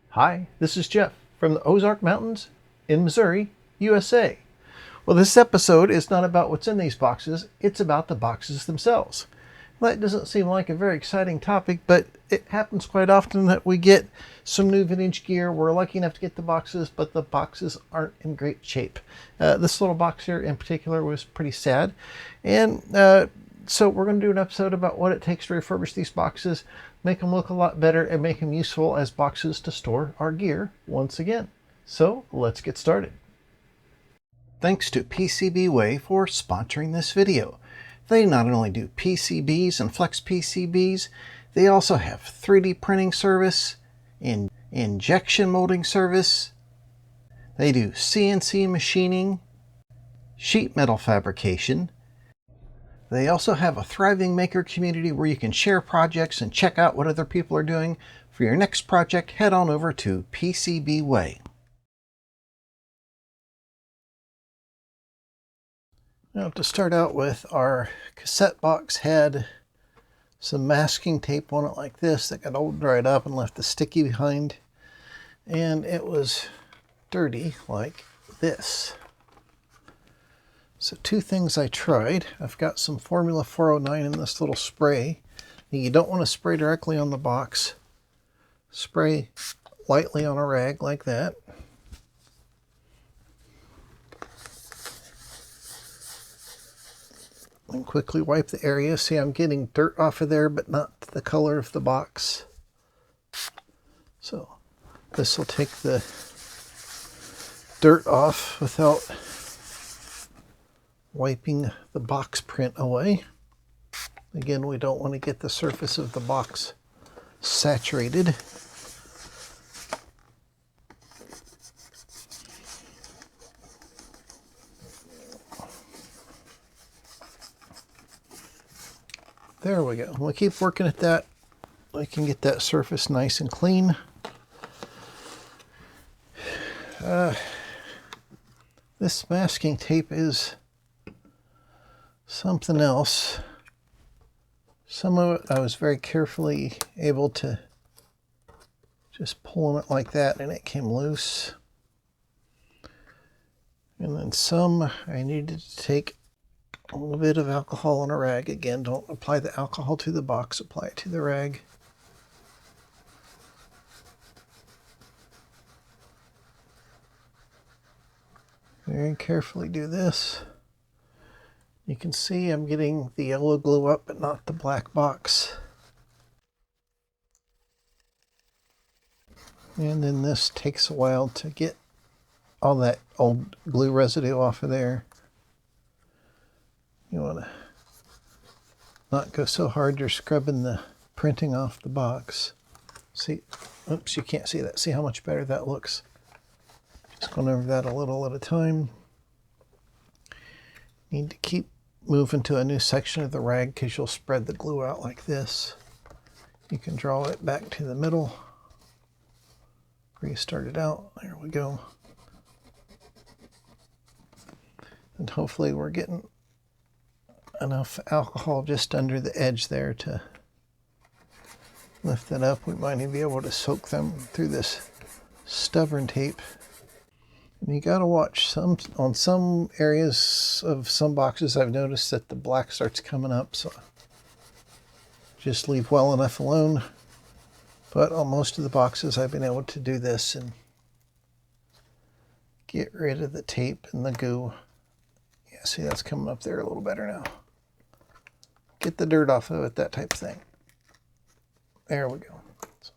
Hi, this is Jeff from the Ozark Mountains in Missouri, USA. Well, this episode is not about what's in these boxes, it's about the boxes themselves. That doesn't seem like a very exciting topic, but it happens quite often that we get some new vintage gear. We're lucky enough to get the boxes, but the boxes aren't in great shape. This little box here in particular was pretty sad. And so we're going to do an episode about what it takes to refurbish these boxes, make them look a lot better, and make them useful as boxes to store our gear once again. So let's get started. Thanks to PCBWay for sponsoring this video. They not only do PCBs and flex PCBs, they also have 3D printing service, injection molding service. They do CNC machining, sheet metal fabrication. They also have a thriving maker community where you can share projects and check out what other people are doing. For your next project, head on over to PCBWay. Now, to start out with, our cassette box had some masking tape on it like this that got all dried up and left the sticky behind, and it was dirty like this. So two things I tried. I've got some Formula 409 in this little spray. Now, you don't want to spray directly on the box. Spray lightly on a rag like that. And quickly wipe the area. See, I'm getting dirt off of there, but not the color of the box. So this will take the dirt off without wiping the box print away. Again, we don't want to get the surface of the box saturated. There we go. We'll keep working at that. I can get that surface nice and clean. This masking tape is something else. Some of it I was very carefully able to just pull on it like that and it came loose. And then some I needed to take a little bit of alcohol on a rag. Again, don't apply the alcohol to the box, apply it to the rag. Very carefully do this. You can see I'm getting the yellow glue up, but not the black box. And then this takes a while to get all that old glue residue off of there. You want to not go so hard you're scrubbing the printing off the box. See, oops, you can't see that. See how much better that looks. Just going over that a little at a time. Need to keep moving to a new section of the rag because you'll spread the glue out like this. You can draw it back to the middle. Where you started out. There we go. And hopefully we're getting enough alcohol just under the edge there to lift it up. We might even be able to soak them through this stubborn tape. And you got to watch on some areas of some boxes. I've noticed that the black starts coming up, so just leave well enough alone. But on most of the boxes I've been able to do this and get rid of the tape and the goo. Yeah, see, that's coming up there a little better now. Get the dirt off of it, that type of thing. There we go. So,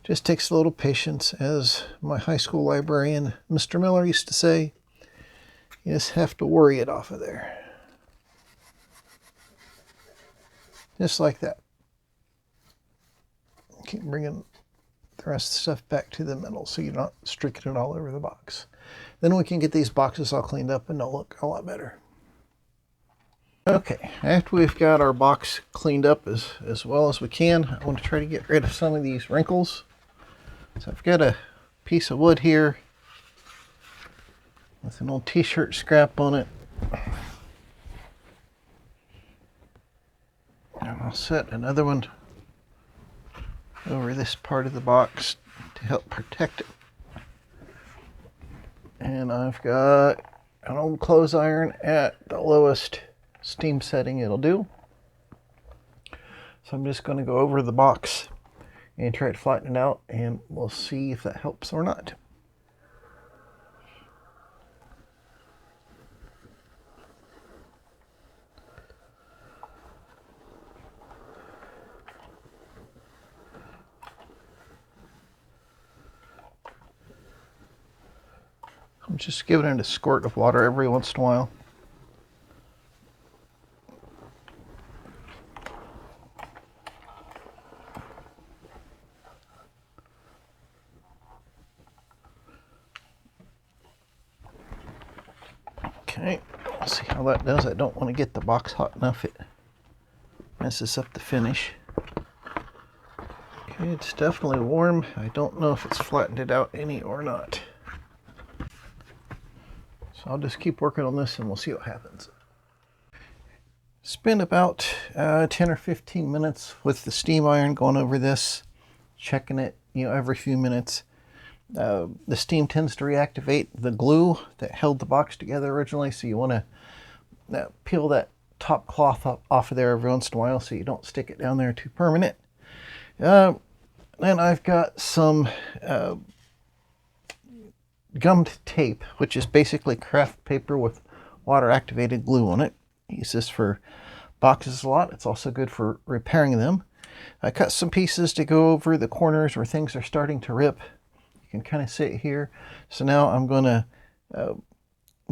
just takes a little patience. As my high school librarian, Mr. Miller, used to say, you just have to worry it off of there. Just like that. Keep bringing the rest of the stuff back to the middle so you're not streaking it all over the box. Then we can get these boxes all cleaned up and they'll look a lot better. Okay, after we've got our box cleaned up as well as we can, I want to try to get rid of some of these wrinkles. So I've got a piece of wood here. with an old t-shirt scrap on it. And I'll set another one over this part of the box to help protect it. And I've got an old clothes iron at the lowest steam setting it'll do. So I'm just going to go over the box and try to flatten it out, and we'll see if that helps or not. I'm just giving it a squirt of water every once in a while. Okay, let's see how that does. I don't want to get the box hot enough. It messes up the finish. Okay, it's definitely warm. I don't know if it's flattened it out any or not. So I'll just keep working on this and we'll see what happens. Spend about 10 or 15 minutes with the steam iron going over this, checking it, every few minutes. The steam tends to reactivate the glue that held the box together originally, so you want to peel that top cloth off of there every once in a while so you don't stick it down there too permanent. Then I've got some gummed tape, which is basically craft paper with water activated glue on it. I use this for boxes a lot. It's also good for repairing them. I cut some pieces to go over the corners where things are starting to rip. You can kind of see it here. So now I'm going to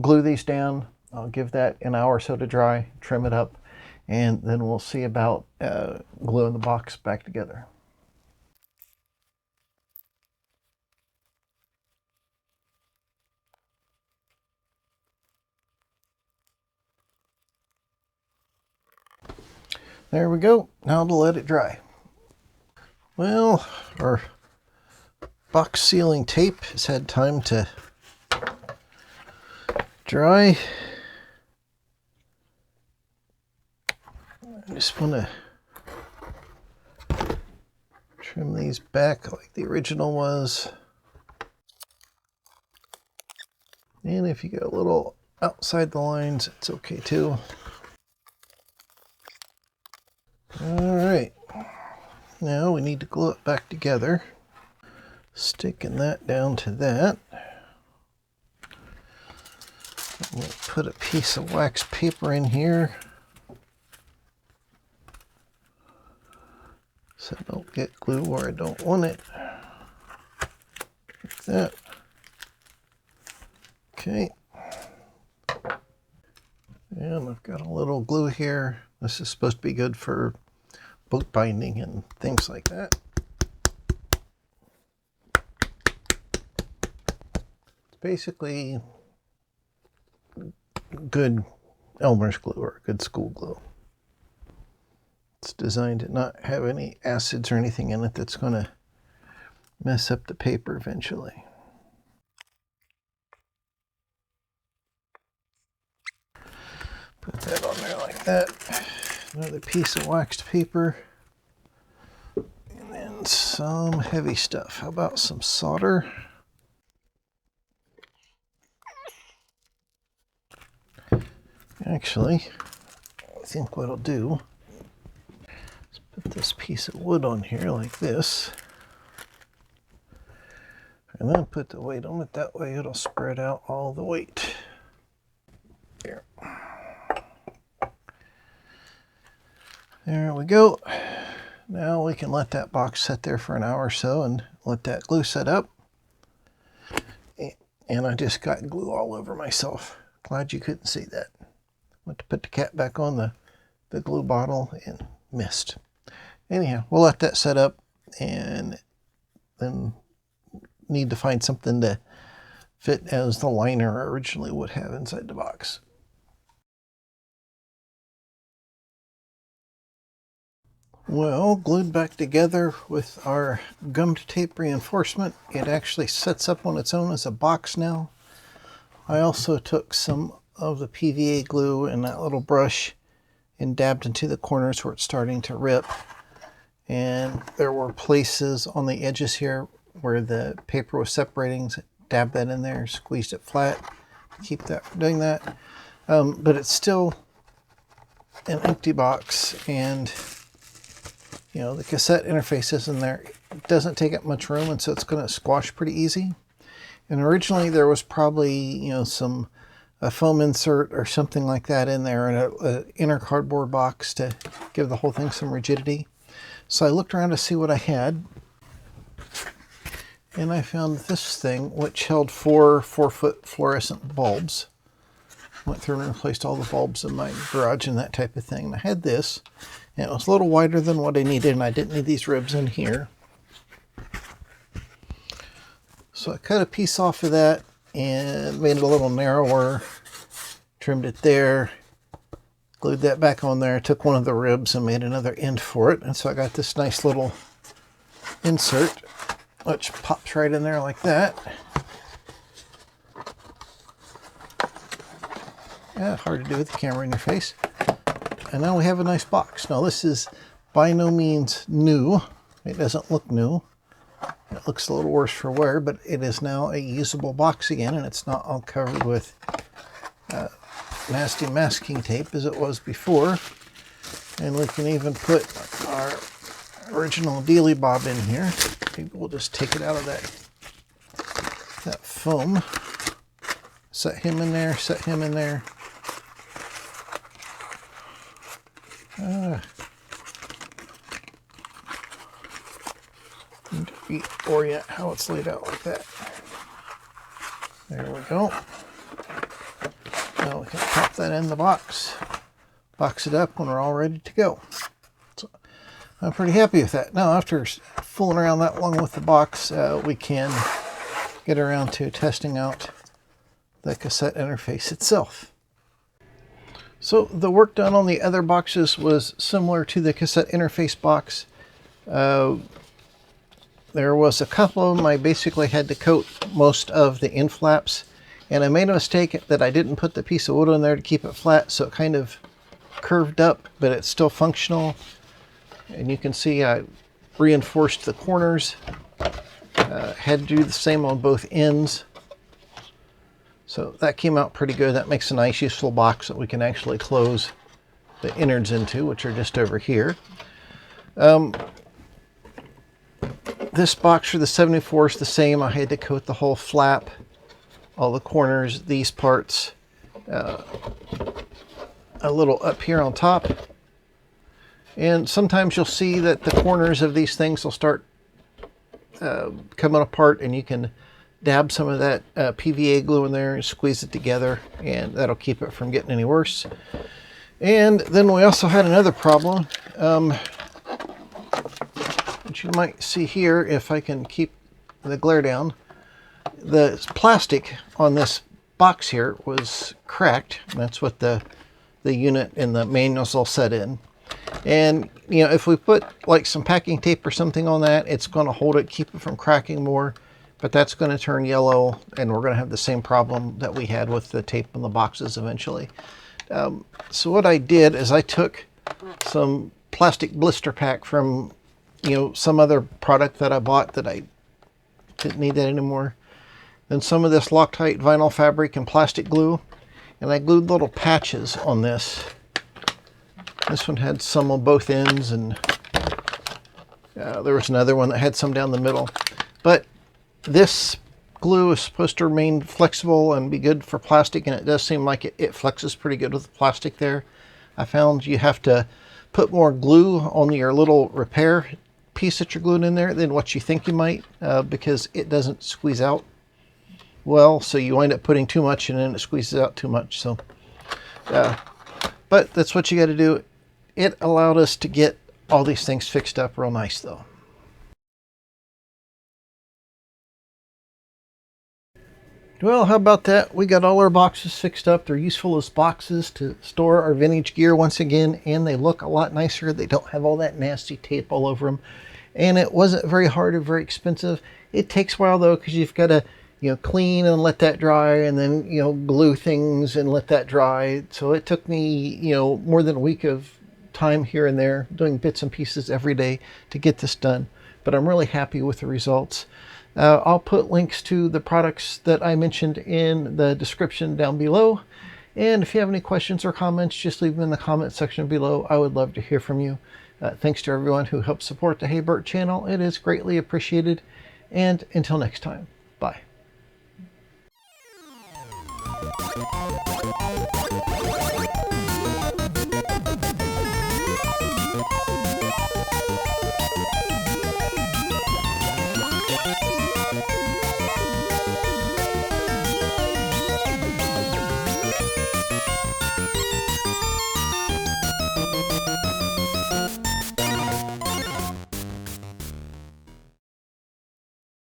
glue these down. I'll give that an hour or so to dry, trim it up, and then we'll see about gluing the box back together. There we go. Now to let it dry. Well, our box sealing tape has had time to dry. I just want to trim these back like the original was. And if you get a little outside the lines, it's okay too. All right, now we need to glue it back together. Sticking that down to that. We'll put a piece of wax paper in here so I don't get glue where I don't want it. Like that. Okay. And I've got a little glue here. This is supposed to be good for boat binding and things like that. It's basically good Elmer's glue or good school glue. It's designed to not have any acids or anything in it that's going to mess up the paper eventually. Put that on there like that. Another piece of waxed paper. And then some heavy stuff. How about some solder? Actually, I think what I'll do is put this piece of wood on here like this. And then put the weight on it. That way it'll spread out all the weight. There. There we go. Now we can let that box sit there for an hour or so and let that glue set up. And I just got glue all over myself. Glad you couldn't see that. Went to put the cap back on the glue bottle and missed. Anyhow, we'll let that set up and then need to find something to fit as the liner originally would have inside the box. Well, glued back together with our gummed tape reinforcement, it actually sets up on its own as a box now. I also took some of the PVA glue and that little brush and dabbed into the corners where it's starting to rip. And there were places on the edges here where the paper was separating. So dabbed that in there, squeezed it flat to keep that from doing that. But it's still an empty box, and you know, the cassette interface is in there. It doesn't take up much room, and so it's going to squash pretty easy. And originally there was probably, you know, a foam insert or something like that in there, and an inner cardboard box to give the whole thing some rigidity. So I looked around to see what I had, and I found this thing which held 4 4-foot fluorescent bulbs. Went through and replaced all the bulbs in my garage and that type of thing. And I had this, and it was a little wider than what I needed, and I didn't need these ribs in here. So I cut a piece off of that and made it a little narrower, trimmed it there, glued that back on there, took one of the ribs and made another end for it. And so I got this nice little insert, which pops right in there like that. Yeah, hard to do with the camera in your face. And now we have a nice box. Now this is by no means new. It doesn't look new. It looks a little worse for wear, but it is now a usable box again, and it's not all covered with nasty masking tape as it was before. And we can even put our original dealy bob in here. Maybe we'll just take it out of that foam. Set him in there, set him in there. Need to reorient how it's laid out like that. There we go. Now we can pop that in the box, box it up when we're all ready to go. So I'm pretty happy with that. Now after fooling around that long with the box, we can get around to testing out the cassette interface itself. So the work done on the other boxes was similar to the cassette interface box. There was a couple of them I basically had to coat most of the end flaps, and I made a mistake that I didn't put the piece of wood in there to keep it flat, so it kind of curved up, but it's still functional. And you can see I reinforced the corners. Had to do the same on both ends. So that came out pretty good. That makes a nice useful box that we can actually close the innards into, which are just over here. This box for the 74 is the same. I had to coat the whole flap, all the corners, these parts, a little up here on top. And sometimes you'll see that the corners of these things will start coming apart, and you can dab some of that PVA glue in there and squeeze it together, and that'll keep it from getting any worse. And then we also had another problem, which you might see here if I can keep the glare down. The plastic on this box here was cracked. That's what the unit and the manuals all set in. And you know, if we put like some packing tape or something on that, it's going to hold it, keep it from cracking more. But that's going to turn yellow, and we're going to have the same problem that we had with the tape on the boxes eventually. So what I did is I took some plastic blister pack from, you know, some other product that I bought that I didn't need that anymore. Then some of this Loctite vinyl fabric and plastic glue, and I glued little patches on this. This one had some on both ends, and there was another one that had some down the middle. But this glue is supposed to remain flexible and be good for plastic, and it does seem like it flexes pretty good with the plastic there. I found you have to put more glue on your little repair piece that you're gluing in there than what you think you might, because it doesn't squeeze out well, so you wind up putting too much and then it squeezes out too much. So but that's what you got to do. It allowed us to get all these things fixed up real nice though. Well, how about that? We got all our boxes fixed up. They're useful as boxes to store our vintage gear once again, and they look a lot nicer. They don't have all that nasty tape all over them. And it wasn't very hard or very expensive. It takes a while though, because you've got to clean and let that dry, and then, glue things and let that dry. So it took me, more than a week of time here and there, doing bits and pieces every day to get this done. But I'm really happy with the results. I'll put links to the products that I mentioned in the description down below. And if you have any questions or comments, just leave them in the comment section below. I would love to hear from you. Thanks to everyone who helps support the Hey Birt channel. It is greatly appreciated. And until next time, bye.